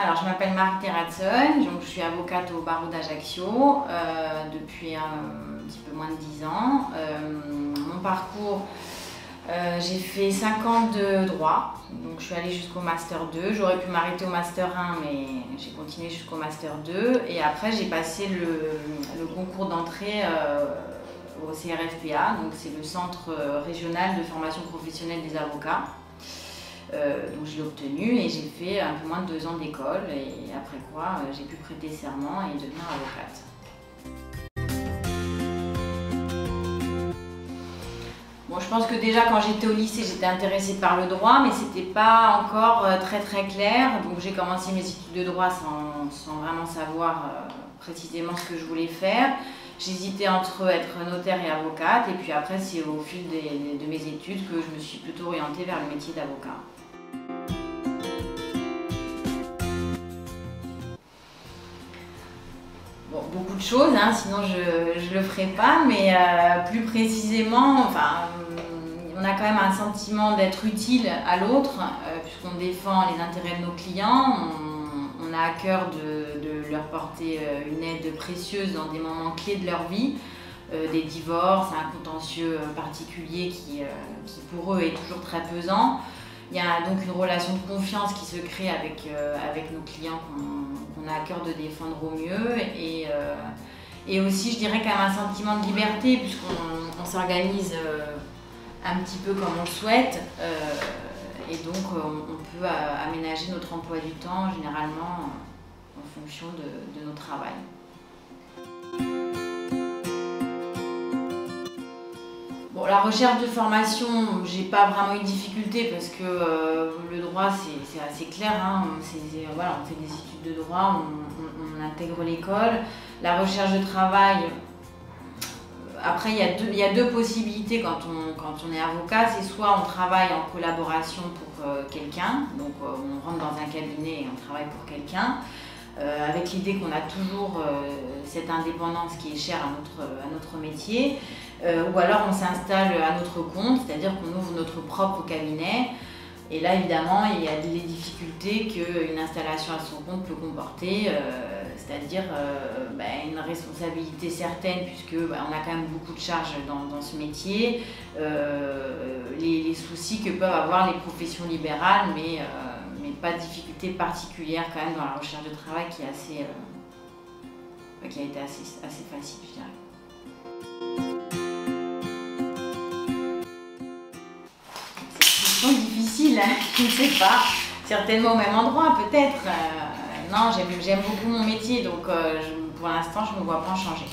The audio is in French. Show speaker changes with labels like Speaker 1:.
Speaker 1: Alors, je m'appelle Marie-Thérèse Hudson, donc je suis avocate au barreau d'Ajaccio depuis un petit peu moins de 10 ans. Mon parcours, j'ai fait 5 ans de droit, donc je suis allée jusqu'au Master 2. J'aurais pu m'arrêter au Master 1, mais j'ai continué jusqu'au Master 2. Et après, j'ai passé le concours d'entrée au CRFPA, donc c'est le Centre régional de formation professionnelle des avocats. Donc je l'ai obtenu et j'ai fait un peu moins de 2 ans d'école et après quoi j'ai pu prêter serment et devenir avocate. Bon, je pense que déjà quand j'étais au lycée j'étais intéressée par le droit mais c'était pas encore très clair, donc j'ai commencé mes études de droit sans vraiment savoir précisément ce que je voulais faire. J'hésitais entre être notaire et avocate et puis après c'est au fil de mes études que je me suis plutôt orientée vers le métier d'avocat. Bon, beaucoup de choses, hein, sinon je le ferai pas, mais plus précisément, on a quand même un sentiment d'être utile à l'autre puisqu'on défend les intérêts de nos clients. On a à cœur de leur porter une aide précieuse dans des moments clés de leur vie, des divorces, un contentieux particulier qui pour eux est toujours très pesant. Il y a donc une relation de confiance qui se crée avec nos clients qu'on a à cœur de défendre au mieux et aussi je dirais quand même un sentiment de liberté puisqu'on s'organise un petit peu comme on le souhaite. Et donc on peut aménager notre emploi du temps généralement en fonction de notre travail. Bon, la recherche de formation, j'ai pas vraiment eu de difficulté parce que le droit c'est assez clair, hein. Voilà, on fait des études de droit, on intègre l'école. La recherche de travail, après il y a deux possibilités quand on est avocat, c'est soit on travaille en collaboration pour quelqu'un, donc on rentre dans un cabinet et on travaille pour quelqu'un, avec l'idée qu'on a toujours cette indépendance qui est chère à notre métier, ou alors on s'installe à notre compte, c'est-à-dire qu'on ouvre notre propre cabinet. Et là, évidemment, il y a les difficultés qu'une installation à son compte peut comporter, c'est-à-dire une responsabilité certaine, puisque on a quand même beaucoup de charges dans ce métier, les soucis que peuvent avoir les professions libérales, mais pas de difficulté particulière quand même dans la recherche de travail qui a été assez facile, je dirais. Difficile, je ne sais pas, certainement au même endroit peut-être. Non, j'aime beaucoup mon métier, donc pour l'instant je ne me vois pas en changer.